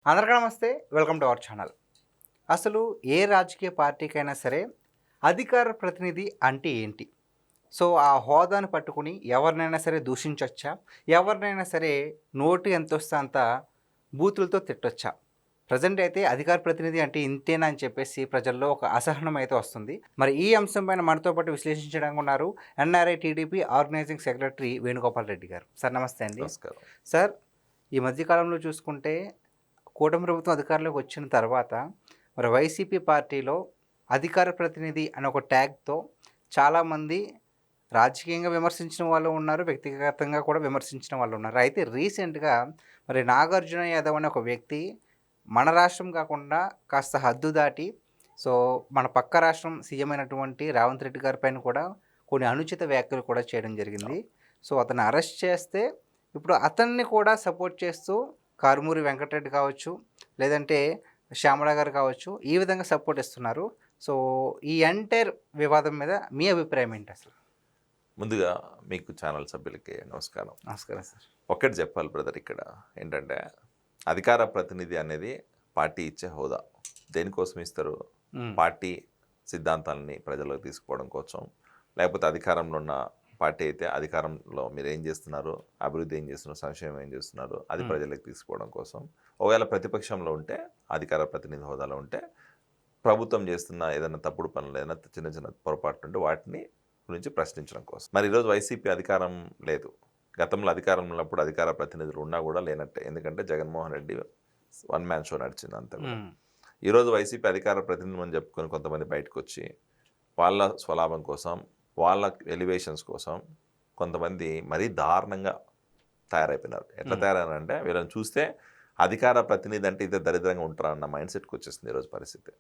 అందరికీ నమస్తే. Welcome to our channel. అసలు ఏ రాజకీయ పార్టీకైనా సరే అధికార ప్రతినిధి అంటే ఏంటి? సో, ఆ హోదాను పట్టుకుని ఎవరినైనా సరే దూషించొచ్చా? ఎవరినైనా సరే నోటు ఎంతొస్తే అంత బూతులతో తిట్టొచ్చా? ప్రెజెంట్ అయితే అధికార ప్రతినిధి అంటే ఇంతేనా అని చెప్పేసి ప్రజల్లో ఒక అసహనం అయితే వస్తుంది. మరి ఈ అంశం పైన మనతో పాటు విశ్లేషించడానికి ఉన్నారు NRI TDP organising secretary Venugopal Reddy గారు. సార్ నమస్తే అండి. నమస్కారం. సార్, ఈ మధ్య కాలంలో చూసుకుంటే కూటమి ప్రభుత్వం అధికారంలోకి వచ్చిన తర్వాత మరి వైసీపీ పార్టీలో అధికార ప్రతినిధి అనే ఒక ట్యాగ్తో చాలామంది రాజకీయంగా విమర్శించిన వాళ్ళు ఉన్నారు, వ్యక్తిగతంగా కూడా విమర్శించిన వాళ్ళు ఉన్నారు. అయితే రీసెంట్గా మరి నాగార్జున యాదవ్ అనే ఒక వ్యక్తి మన రాష్ట్రం కాకుండా కాస్త హద్దు దాటి సో మన పక్క రాష్ట్రం సీఎం అయినటువంటి రేవంత్ రెడ్డి గారి పైన కూడా కొన్ని అనుచిత వ్యాఖ్యలు కూడా చేయడం జరిగింది. సో అతన్ని అరెస్ట్ చేస్తే ఇప్పుడు అతన్ని కూడా సపోర్ట్ చేస్తూ కారుమూరి వెంకటరెడ్డి కావచ్చు, లేదంటే శ్యామల గారు కావచ్చు, ఈ విధంగా సపోర్ట్ ఇస్తున్నారు. సో ఈ ఎంటైర్ వివాదం మీద మీ అభిప్రాయం ఏంటి అసలు? ముందుగా మీకు ఛానల్ సభ్యులకి నమస్కారం. నమస్కారం సార్. ఒక్కటి చెప్పాలి బ్రదర్, ఇక్కడ ఏంటంటే అధికార ప్రతినిధి అనేది పార్టీ ఇచ్చే హోదా. దేనికోసం ఇస్తారు? పార్టీ సిద్ధాంతాలని ప్రజలకు తీసుకుపోవడం కోసం, లేకపోతే అధికారంలో ఉన్న పార్టీ అయితే అధికారంలో మీరు ఏం చేస్తున్నారు, అభివృద్ధి ఏం చేస్తున్నారు, సంక్షేమం ఏం చేస్తున్నారు, అది ప్రజలకు తీసుకోవడం కోసం. ఒకవేళ ప్రతిపక్షంలో ఉంటే, అధికార ప్రతినిధి హోదాలో ఉంటే, ప్రభుత్వం చేస్తున్న ఏదైనా తప్పుడు పనులు, ఏదైనా చిన్న చిన్న పొరపాట్లు ఉంటే వాటిని గురించి ప్రశ్నించడం కోసం. మరి ఈరోజు వైసీపీ అధికారం లేదు. గతంలో అధికారంలో ఉన్నప్పుడు అధికార ప్రతినిధులు ఉన్నా కూడా లేనట్టే. ఎందుకంటే Jaganmohan Reddy one man show నడిచింది అంతా కూడా. ఈరోజు వైసీపీ అధికార ప్రతినిధులు అని చెప్పుకొని కొంతమంది బయటకు వచ్చి వాళ్ళ స్వలాభం కోసం, వాళ్ళ ఎలివేషన్స్ కోసం కొంతమంది మరీ దారుణంగా తయారైపోయినారు. ఎట్లా తయారైనారంటే వీళ్ళని చూస్తే అధికార ప్రతినిధి అంటే ఇదే దరిద్రంగా ఉంటారన్న మైండ్ సెట్కి వచ్చేసింది ఈరోజు పరిస్థితి.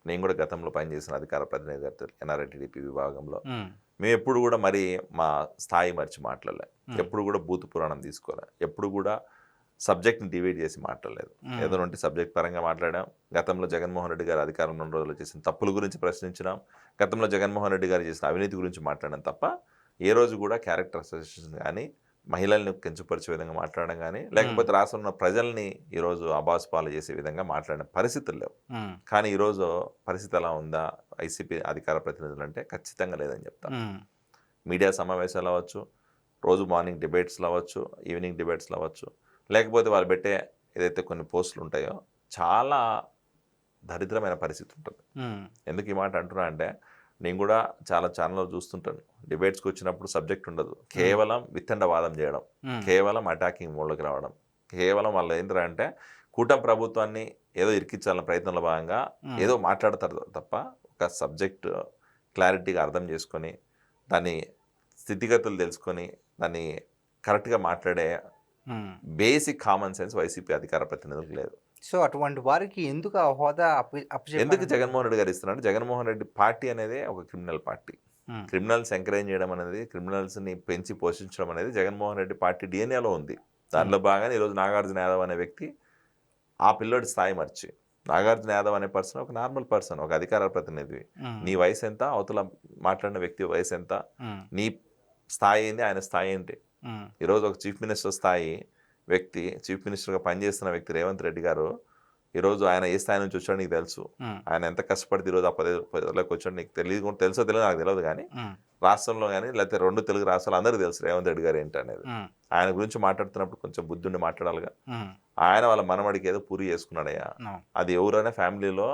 నేను కూడా గతంలో పనిచేసిన అధికార ప్రతినిధి ఎన్ఆర్ఐ టీడీపీ విభాగంలో మేము ఎప్పుడు కూడా మరి మా స్థాయి మర్చి మాట్లాడలే, ఎప్పుడు కూడా బూతు పురాణం తీసుకోలే, ఎప్పుడు కూడా సబ్జెక్ట్ని డివైడ్ చేసి మాట్లాడలేదు. ఏదో ఉంటే సబ్జెక్ట్ పరంగా మాట్లాడాం. గతంలో జగన్మోహన్ రెడ్డి గారు అధికారం ఉన్న రోజుల్లో చేసిన తప్పుల గురించి ప్రశ్నించినాం. గతంలో జగన్మోహన్ రెడ్డి గారు చేసిన అవినీతి గురించి మాట్లాడడం తప్ప ఏ రోజు కూడా క్యారెక్టర్ అసోసియేషన్ కానీ, మహిళల్ని కించపరిచే విధంగా మాట్లాడడం కానీ, లేకపోతే రాష్ట్రంలో ప్రజల్ని ఈరోజు అబాసుపాలు చేసే విధంగా మాట్లాడిన పరిస్థితులు లేవు. కానీ ఈరోజు పరిస్థితి ఎలా ఉందా వైసీపీ అధికార ప్రతినిధులు అంటే? ఖచ్చితంగా లేదని చెప్తాను. మీడియా సమావేశాలు అవ్వచ్చు, రోజు మార్నింగ్ డిబేట్స్లు అవ్వచ్చు, ఈవినింగ్ డిబేట్స్లు అవ్వచ్చు, లేకపోతే వాళ్ళు పెట్టే ఏదైతే కొన్ని పోస్టులు ఉంటాయో చాలా దరిద్రమైన పరిస్థితి ఉంటుంది. ఎందుకు ఈ మాట అంటున్నా అంటే, నేను కూడా చాలా ఛానల్లో చూస్తుంటాను. డిబేట్స్కి వచ్చినప్పుడు సబ్జెక్ట్ ఉండదు, కేవలం వితండవాదం చేయడం, కేవలం అటాకింగ్ మోడ్లోకి రావడం, కేవలం వాళ్ళు ఏంటంటే అంటే కూటమి ప్రభుత్వాన్ని ఏదో ఇరికించాలన్న ప్రయత్నంలో భాగంగా ఏదో మాట్లాడతారు తప్ప ఒక సబ్జెక్ట్ క్లారిటీగా అర్థం చేసుకొని దాని స్థితిగతులు తెలుసుకొని దాన్ని కరెక్ట్గా మాట్లాడే బేసిక్ కామన్ సెన్స్ వైసీపీ అధికార ప్రతినిధులకు లేదు. సో అటువంటి వారికి ఎందుకు ఆ హోదా ఎందుకు జగన్మోహన్ రెడ్డి గారు ఇస్తున్నారు? జగన్మోహన్ రెడ్డి పార్టీ అనేది ఒక క్రిమినల్ పార్టీ. క్రిమినల్స్ ఎంకరేజ్ చేయడం అనేది, క్రిమినల్స్ని పెంచి పోషించడం అనేది జగన్మోహన్ రెడ్డి పార్టీ డిఎన్ఏలో ఉంది. దానిలో భాగంగా ఈరోజు నాగార్జున యాదవ్ అనే వ్యక్తి ఆ పిల్లోడి స్థాయి మర్చి, నాగార్జున యాదవ్ అనే పర్సన్ ఒక నార్మల్ పర్సన్, ఒక అధికార ప్రతినిధి. నీ వయసు ఎంత, అవతల మాట్లాడిన వ్యక్తి వయసు ఎంత, నీ స్థాయి ఏంటి, ఆయన స్థాయి ఏంటి? ఈరోజు ఒక చీఫ్ మినిస్టర్ స్థాయి వ్యక్తి, చీఫ్ మినిస్టర్గా పనిచేస్తున్న వ్యక్తి రేవంత్ రెడ్డి గారు, ఈరోజు ఆయన ఏ స్థాయి నుంచి వచ్చాడో నీకు తెలుసు. ఆయన ఎంత కష్టపడితే ఈరోజు ఆ పదవిలోకి వచ్చాడు నీకు తెలియదు, తెలుసో తెలియదు నాకు తెలియదు. కానీ రాష్ట్రంలో కానీ లేకపోతే 2 తెలుగు రాష్ట్రాలు అందరికీ తెలుసు రేవంత్ రెడ్డి గారు ఏంటి అనేది. ఆయన గురించి మాట్లాడుతున్నప్పుడు కొంచెం బుద్ధుండి మాట్లాడాలిగా. ఆయన వాళ్ళ మనమడికి ఏదో పూరి చేసుకున్నాడయ్యా. అది ఎవరైనా ఫ్యామిలీలో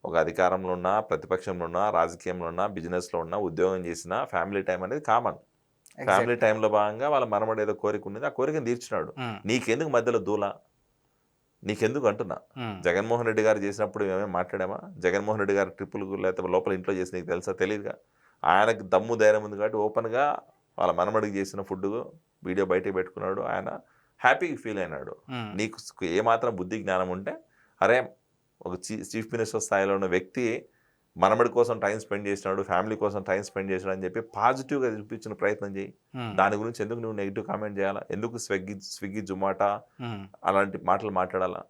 ఒక అధికారంలో ఉన్నా, ప్రతిపక్షంలో ఉన్నా, రాజకీయంలో ఉన్నా, బిజినెస్లో ఉన్నా, ఉద్యోగం చేసినా ఫ్యామిలీ టైం అనేది కామన్. ఫ్యామిలీ టైంలో భాగంగా వాళ్ళ మనమడు ఏదో కోరిక ఉన్నది, ఆ కోరికను తీర్చినాడు. నీకెందుకు మధ్యలో దూల, నీకెందుకు అంటున్నా? జగన్మోహన్ రెడ్డి గారు చేసినప్పుడు మేమేం మాట్లాడామా? జగన్మోహన్ రెడ్డి గారు ట్రిప్పులు లేకపోతే లోపల ఇంట్లో చేసి నీకు తెలుసా? తెలియదుగా. ఆయనకు దమ్ము ధైర్యం ఉంది కాబట్టి ఓపెన్గా వాళ్ళ మనమడికి చేసిన ఫుడ్ వీడియో బయటకు పెట్టుకున్నాడు. ఆయన హ్యాపీగా ఫీల్ అయినాడు. నీకు ఏమాత్రం బుద్ధి జ్ఞానం ఉంటే, అరే ఒక చీఫ్ మినిస్టర్ స్థాయిలో ఉన్న వ్యక్తి మనమడి కోసం టైం స్పెండ్ చేసినాడు, ఫ్యామిలీ కోసం టైం స్పెండ్ చేసినాడు అని చెప్పి పాజిటివ్గా చూపించిన ప్రయత్నం చేయి. దాని గురించి ఎందుకు నువ్వు నెగిటివ్ కామెంట్ చేయాలా? ఎందుకు స్విగ్గీ జొమాటో అలాంటి మాటలు మాట్లాడాలా?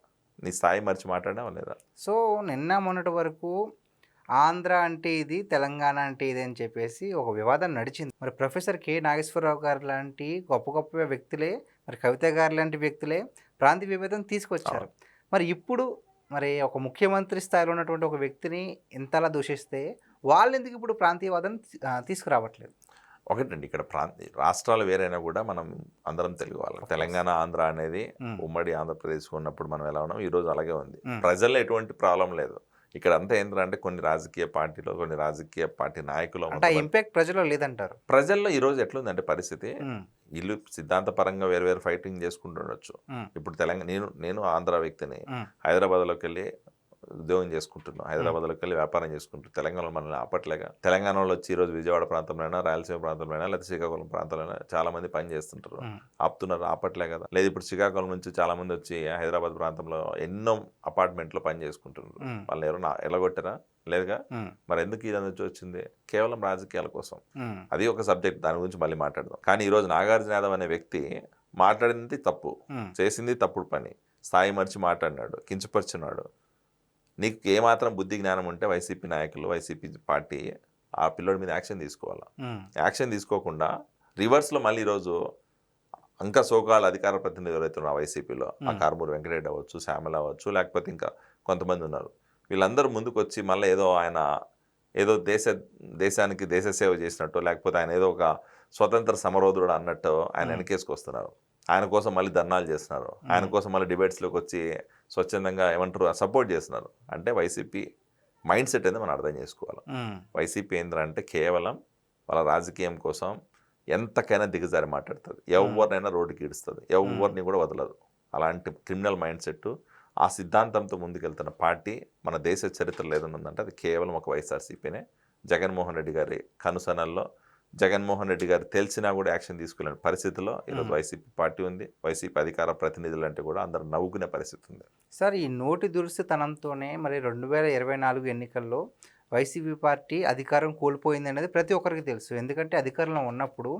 నీ స్థాయి మర్చి మాట్లాడావా లేదా? సో నిన్న మొన్నటి వరకు ఆంధ్ర అంటే ఇది, తెలంగాణ అంటే ఇది అని చెప్పేసి ఒక వివాదం నడిచింది. మరి ప్రొఫెసర్ కె నాగేశ్వరరావు గారు లాంటి గొప్ప గొప్ప వ్యక్తులే, మరి కవిత గారు లాంటి వ్యక్తులే ప్రాంతీయ విభేదం తీసుకొచ్చారు. మరి ఇప్పుడు మరి ఒక ముఖ్యమంత్రి స్థాయిలో ఉన్నటువంటి ఒక వ్యక్తిని ఇంతలా దూషిస్తే వాళ్ళెందుకు ఇప్పుడు ప్రాంతీయవాదం తీసుకురావట్లేదు? ఒకటండి, ఇక్కడ రాష్ట్రాలు వేరైనా కూడా మనం అందరం తెలుగు వాళ్ళం. తెలంగాణ, ఆంధ్ర అనేది ఉమ్మడి ఆంధ్రప్రదేశ్ ఉన్నప్పుడు మనం ఎలా ఉన్నాం, ఈరోజు అలాగే ఉంది. ప్రజల్లో ఎటువంటి ప్రాబ్లం లేదు. ఇక్కడ అంతా ఏంటంటే కొన్ని రాజకీయ పార్టీలో, కొన్ని రాజకీయ పార్టీ నాయకులు ఇంపాక్ట్ ప్రజల్లో లేదంటారు. ప్రజల్లో ఈరోజు ఎట్లుందంటే పరిస్థితి, వీళ్ళు సిద్ధాంతపరంగా వేరు వేరు ఫైటింగ్ చేసుకుంటుండొచ్చు. ఇప్పుడు నేను ఆంధ్ర వ్యక్తిని, హైదరాబాద్లోకి వెళ్ళి ఉద్యోగం చేసుకుంటున్నాం, హైదరాబాద్లోకి వెళ్ళి వ్యాపారం చేసుకుంటున్నాం. తెలంగాణలో మనల్ని ఆపట్లేగా. తెలంగాణలో వచ్చి ఈరోజు విజయవాడ ప్రాంతంలోనైనా, రాయలసీమ ప్రాంతంలోనైనా, లేదా శ్రీకాకుళం ప్రాంతంలోనైనా చాలా మంది పని చేస్తుంటారు. ఆపుతున్నారు, ఆపట్లే కదా. లేదు ఇప్పుడు శ్రీకాకుళం నుంచి చాలా మంది వచ్చి హైదరాబాద్ ప్రాంతంలో ఎన్నో అపార్ట్మెంట్లో పని చేసుకుంటున్నారు. వాళ్ళని ఎవరైనా ఎలగొట్టారా? లేదుగా. మరి ఎందుకు ఇదంతా వచ్చింది? కేవలం రాజకీయాల కోసం. అది ఒక సబ్జెక్ట్, దాని గురించి మళ్ళీ మాట్లాడదాం. కానీ ఈరోజు నాగార్జున యాదవ్ అనే వ్యక్తి మాట్లాడింది తప్పు, చేసింది తప్పుడు పని, స్థాయి మర్చి మాట్లాడినాడు, కించపరిచినాడు. నీకు ఏమాత్రం బుద్ధి జ్ఞానం ఉంటే వైసీపీ నాయకులు, వైసీపీ పార్టీ ఆ పిల్లోడి మీద యాక్షన్ తీసుకోవాలా. యాక్షన్ తీసుకోకుండా రివర్స్లో మళ్ళీ ఈరోజు ఇంకా సోకాల అధికార ప్రతినిధులు ఎవరైతున్నారు వైసీపీలో, ఆ కారుమూరి వెంకటరెడ్డి అవ్వచ్చు, శ్యామల అవ్వచ్చు, లేకపోతే ఇంకా కొంతమంది ఉన్నారు. వీళ్ళందరూ ముందుకు వచ్చి మళ్ళీ ఏదో దేశానికి దేశ సేవ చేసినట్టు, లేకపోతే ఆయన ఏదో ఒక స్వతంత్ర సమరోధుడు అన్నట్టు ఆయన వెనకేసుకొస్తున్నారు. ఆయన కోసం మళ్ళీ ధర్నాలు చేస్తున్నారు, ఆయన కోసం మళ్ళీ డిబేట్స్లోకి వచ్చి స్వచ్ఛందంగా ఏమంటారు సపోర్ట్ చేస్తున్నారు. అంటే వైసీపీ మైండ్ సెట్ అనేది మనం అర్థం చేసుకోవాలి. వైసీపీ ఏంటంటే కేవలం వాళ్ళ రాజకీయం కోసం ఎంతకైనా దిగజారి మాట్లాడుతుంది, ఎవరినైనా రోడ్డుకి ఈడుస్తుంది, ఎవరిని కూడా వదలదు. అలాంటి క్రిమినల్ మైండ్ సెట్, ఆ సిద్ధాంతంతో ముందుకెళ్తున్న పార్టీ మన దేశ చరిత్రలో ఏదైనా ఉందంటే అది కేవలం ఒక వైఎస్ఆర్సీపీనే. జగన్మోహన్ రెడ్డి గారి కనుసనల్లో జగన్మోహన్ రెడ్డి గారు తెలిసినా కూడా యాక్షన్ తీసుకోలేని పరిస్థితిలో ఈరోజు వైసీపీ పార్టీ ఉంది. వైసీపీ అధికార ప్రతినిధులు అంటే కూడా అందరూ నవ్వుకునే పరిస్థితి ఉంది. సార్, ఈ నోటి దురుసుతనంతోనే మరి 2024 ఎన్నికల్లో వైసీపీ పార్టీ అధికారం కోల్పోయింది అనేది ప్రతి ఒక్కరికి తెలుసు. ఎందుకంటే అధికారంలో ఉన్నప్పుడు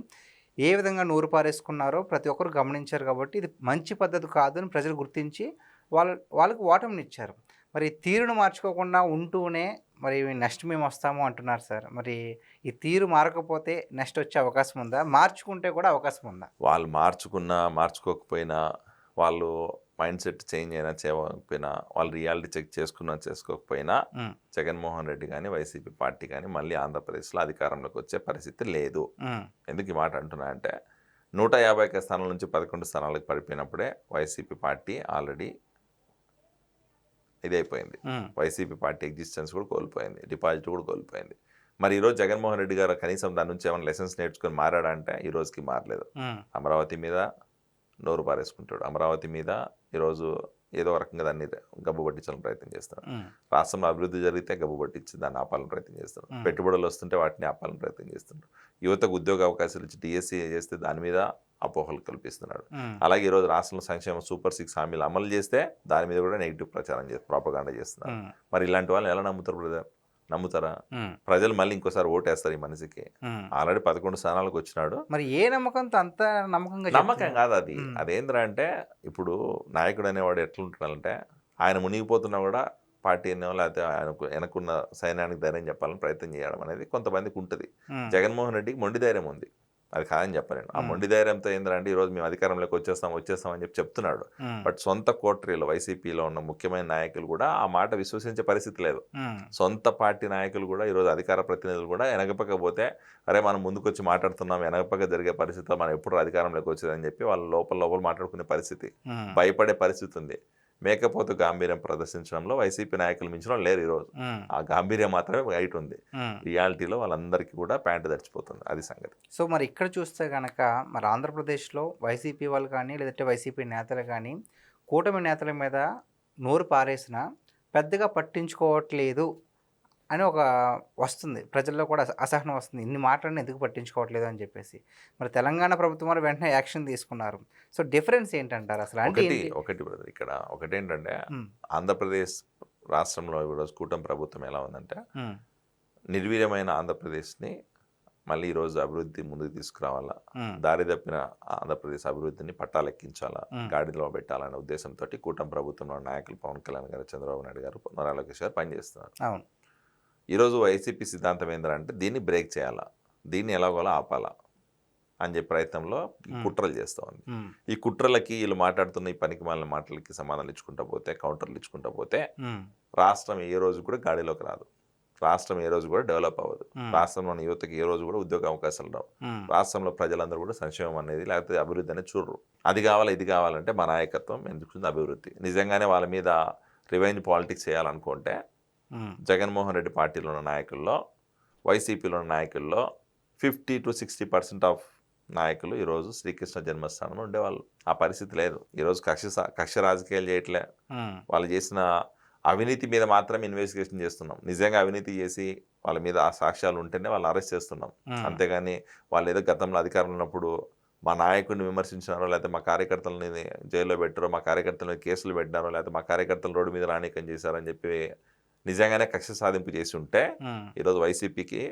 ఏ విధంగా నోరు పారేసుకున్నారో ప్రతి ఒక్కరు గమనించారు. కాబట్టి ఇది మంచి పద్ధతి కాదు అని ప్రజలు గుర్తించి వాళ్ళకు ఓటమినిచ్చారు. మరి తీరును మార్చుకోకుండా ఉంటూనే మరి నెక్స్ట్ మేము వస్తాము అంటున్నారు సార్. మరి ఈ తీరు మారకపోతే నెక్స్ట్ వచ్చే అవకాశం ఉందా? మార్చుకుంటే కూడా అవకాశం ఉందా? వాళ్ళు మార్చుకోకపోయినా, వాళ్ళు మైండ్ సెట్ చేంజ్ అయినా చేయకపోయినా, వాళ్ళు రియాలిటీ చెక్ చేసుకోకపోయినా జగన్మోహన్ రెడ్డి కానీ వైసీపీ పార్టీ కానీ మళ్ళీ ఆంధ్రప్రదేశ్లో అధికారంలోకి వచ్చే పరిస్థితి లేదు. ఎందుకు ఈ మాట అంటున్నా అంటే 150 స్థానాల నుంచి 11 స్థానాలకు పడిపోయినప్పుడే వైసీపీ పార్టీ ఆల్రెడీ ఇదైపోయింది. వైసీపీ పార్టీ ఎగ్జిస్టెన్స్ కూడా కోల్పోయింది, డిపాజిట్ కూడా కోల్పోయింది. మరి ఈరోజు జగన్మోహన్ రెడ్డి గారు కనీసం దాని నుంచి ఏమైనా లెసన్స్ నేర్చుకొని మారాడంటే ఈ రోజుకి మారలేదు. అమరావతి మీద నోరు పారేసుకుంటాడు, అమరావతి మీద ఈరోజు ఏదో రకంగా దాన్ని గబ్బు పట్టించాలని ప్రయత్నం చేస్తాడు. రాష్ట్రంలో అభివృద్ధి జరిగితే గబ్బు పట్టించి దాన్ని ఆపాలని ప్రయత్నం చేస్తాడు. పెట్టుబడులు వస్తుంటే వాటిని ఆపాలని ప్రయత్నం చేస్తున్నాడు. యువతకు ఉద్యోగ అవకాశాలు ఇచ్చి డిఎస్సీ చేస్తే దాని మీద అపోహలు కల్పిస్తున్నాడు. అలాగే ఈరోజు రాష్ట్రంలో సంక్షేమ సూపర్ 6 హామీలు అమలు చేస్తే దాని మీద కూడా నెగిటివ్ ప్రచారం ప్రాపగాండా చేస్తున్నారు. మరి ఇలాంటి వాళ్ళని ఎలా నమ్ముతారు బ్రదర్? నమ్ముతారా? ప్రజలు మళ్ళీ ఇంకోసారి ఓటేస్తారు ఈ మనిషికి. ఆల్రెడీ 11 స్థానాలకు వచ్చినాడు. మరి ఏ నమ్మకంతో అంత నమ్మకం కాదు అది. అదేంద్రంటే ఇప్పుడు నాయకుడు అనేవాడు ఎట్లుంటున్నాడంటే ఆయన మునిగిపోతున్నా కూడా పార్టీ అనేవో లేకపోతే ఆయనకు వెనకున్న సైన్యానికి ధైర్యం చెప్పాలని ప్రయత్నం చేయడం అనేది కొంతమందికి ఉంటుంది. జగన్మోహన్ రెడ్డికి మొండి ధైర్యం ఉంది, అది కాదని చెప్పలేను. ఆ మొండి ధైర్యంతో ఏంటంటే ఈరోజు మేము అధికారంలోకి వచ్చేస్తాం అని చెప్తున్నాడు. బట్ సొంత కోటరీలో వైసీపీలో ఉన్న ముఖ్యమైన నాయకులు కూడా ఆ మాట విశ్వసించే పరిస్థితి లేదు. సొంత పార్టీ నాయకులు కూడా ఈరోజు అధికార ప్రతినిధులు కూడా వెనకపోతే అరే మనం ముందుకొచ్చి మాట్లాడుతున్నాం, వెనకపోక జరిగే పరిస్థితిలో మనం ఎప్పుడు అధికారంలోకి వచ్చేదని చెప్పి వాళ్ళు లోపల మాట్లాడుకునే పరిస్థితి, భయపడే పరిస్థితి ఉంది. మేకపోతు గాంభీర్యం ప్రదర్శించడంలో వైసీపీ నాయకులు మించడం లేరు ఈరోజు. ఆ గాంభీర్యం మాత్రమే బయట ఉంది. రియాలిటీలో వాళ్ళందరికీ కూడా ప్యాంటు దర్చిపోతుంది, అది సంగతి. సో మరి ఇక్కడ చూస్తే కనుక మరి ఆంధ్రప్రదేశ్లో వైసీపీ వాళ్ళు కానీ లేదంటే వైసీపీ నేతలు కానీ కూటమి నేతల మీద నోరు పారేసిన పెద్దగా పట్టించుకోవట్లేదు అని ఒక వస్తుంది, ప్రజల్లో కూడా అసహనం వస్తుంది. ఇన్ని మాటలను ఎందుకు పట్టించుకోవట్లేదు అని చెప్పేసి. మరి తెలంగాణ ప్రభుత్వం వారు వెంటనే యాక్షన్ తీసుకున్నారు. సో డిఫరెన్స్ ఏంటంటారు అసలు? ఒకటి బ్రదర్, ఇక్కడ ఒకటేంటంటే ఆంధ్రప్రదేశ్ రాష్ట్రంలో ఈరోజు కూటమి ప్రభుత్వం ఎలా ఉందంటే నిర్వీర్యమైన ఆంధ్రప్రదేశ్ని మళ్ళీ ఈరోజు అభివృద్ధి ముందుకు తీసుకురావాలా, దారి తప్పిన ఆంధ్రప్రదేశ్ అభివృద్ధిని పట్టాలెక్కించాలా, గాడిలో పెట్టాలనే ఉద్దేశంతో కూటమి ప్రభుత్వంలో నాయకులు పవన్ కళ్యాణ్ గారు, చంద్రబాబు నాయుడు గారు, నారా లోకేష్ గారు పనిచేస్తున్నారు. అవును. ఈరోజు వైసీపీ సిద్ధాంతం ఏంటంటే దీన్ని బ్రేక్ చేయాలా, దీన్ని ఎలాగోలా ఆపాలా. అని చెప్పే ప్రయత్నంలో ఈ మ్మ్. కుట్రలు చేస్తూ ఉంది. మ్మ్. ఈ కుట్రలకి వీళ్ళు మాట్లాడుతున్న ఈ పనికి మాలిన మాటలకి సమాధానాలు ఇచ్చుకుంటా పోతే, కౌంటర్లు ఇచ్చుకుంటా పోతే మ్మ్. రాష్ట్రం ఏ రోజు కూడా గాడిలోకి రాదు. రాష్ట్రం ఏ రోజు కూడా డెవలప్ అవ్వదు. మ్మ్. రాష్ట్రంలో ఉన్న యువతకి ఏ రోజు కూడా ఉద్యోగ అవకాశాలు రావు. మ్మ్. రాష్ట్రంలో ప్రజలందరూ కూడా సంక్షేమం అనేది లేకపోతే అభివృద్ధి అనేది చూడరు. అది కావాలి ఇది కావాలంటే మా నాయకత్వం ఎందుకు అభివృద్ధి. నిజంగానే వాళ్ళ మీద రివెంజ్ పాలిటిక్స్ చేయాలనుకుంటే మ్మ్. జగన్మోహన్ రెడ్డి పార్టీలో ఉన్న నాయకుల్లో, వైసీపీలో ఉన్న నాయకుల్లో 50 to 60% ఆఫ్ నాయకులు ఈరోజు శ్రీకృష్ణ జన్మస్థానంలో ఉండేవాళ్ళు. ఆ పరిస్థితి లేదు. ఈరోజు కక్ష రాజకీయాలు చేయట్లే. మ్మ్. వాళ్ళు చేసిన అవినీతి మీద మాత్రమే ఇన్వెస్టిగేషన్ చేస్తున్నాం. నిజంగా అవినీతి చేసి వాళ్ళ మీద ఆ సాక్ష్యాలు ఉంటేనే వాళ్ళు అరెస్ట్ చేస్తున్నాం. మ్మ్. అంతేగాని వాళ్ళు ఏదో గతంలో అధికారంలో ఉన్నప్పుడు మా నాయకుడిని విమర్శించినారో, లేకపోతే మా కార్యకర్తలని జైల్లో పెట్టారో, మా కార్యకర్తలని కేసులు పెట్టినారో, లేకపోతే మా కార్యకర్తలు రోడ్డు మీద రానికం చేశారని చెప్పి నిజంగానే కక్ష సాధింపు చేసి ఉంటే మ్మ్. ఈరోజు వైసీపీకి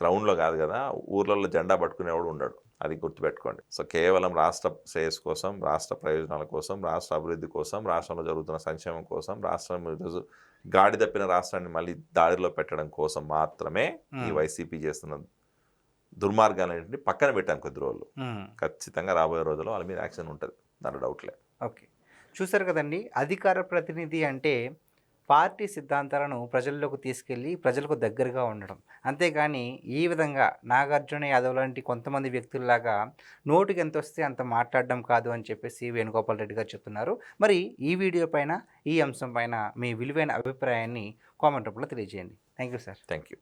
గ్రౌండ్లో కాదు కదా, ఊర్లలో జెండా పట్టుకునేవాడు ఉండడు. అది గుర్తుపెట్టుకోండి. సో కేవలం రాష్ట్ర శ్రేయస్సు కోసం, రాష్ట్ర ప్రయోజనాల కోసం, రాష్ట్ర అభివృద్ధి కోసం, రాష్ట్రంలో జరుగుతున్న సంక్షేమం కోసం, రాష్ట్రం ఈరోజు గాడి తప్పిన రాష్ట్రాన్ని మళ్ళీ దారిలో పెట్టడం కోసం మాత్రమే ఈ వైసీపీ చేస్తున్న దుర్మార్గాలన్నింటినీ పక్కన పెట్టాను కొద్ది రోజులు. మ్మ్. ఖచ్చితంగా రాబోయే రోజుల్లో వాళ్ళ మీద యాక్షన్ ఉంటుంది, దాంట్లో డౌట్లే. ఓకే, చూసారు కదండి. అధికార ప్రతినిధి అంటే పార్టీ సిద్ధాంతాలను ప్రజల్లోకి తీసుకెళ్ళి ప్రజలకు దగ్గరగా ఉండడం. అంతేగాని ఈ విధంగా నాగార్జున యాదవ్ లాంటి కొంతమంది వ్యక్తుల్లాగా నోటికి ఎంత వస్తే అంత మాట్లాడడం కాదు అని చెప్పేసి వేణుగోపాల్ రెడ్డి గారు చెప్తున్నారు. మరి ఈ వీడియో పైన, ఈ అంశం పైన మీ విలువైన అభిప్రాయాన్ని కామెంట్ రూపంలో తెలియజేయండి. Thank you sir. Thank you.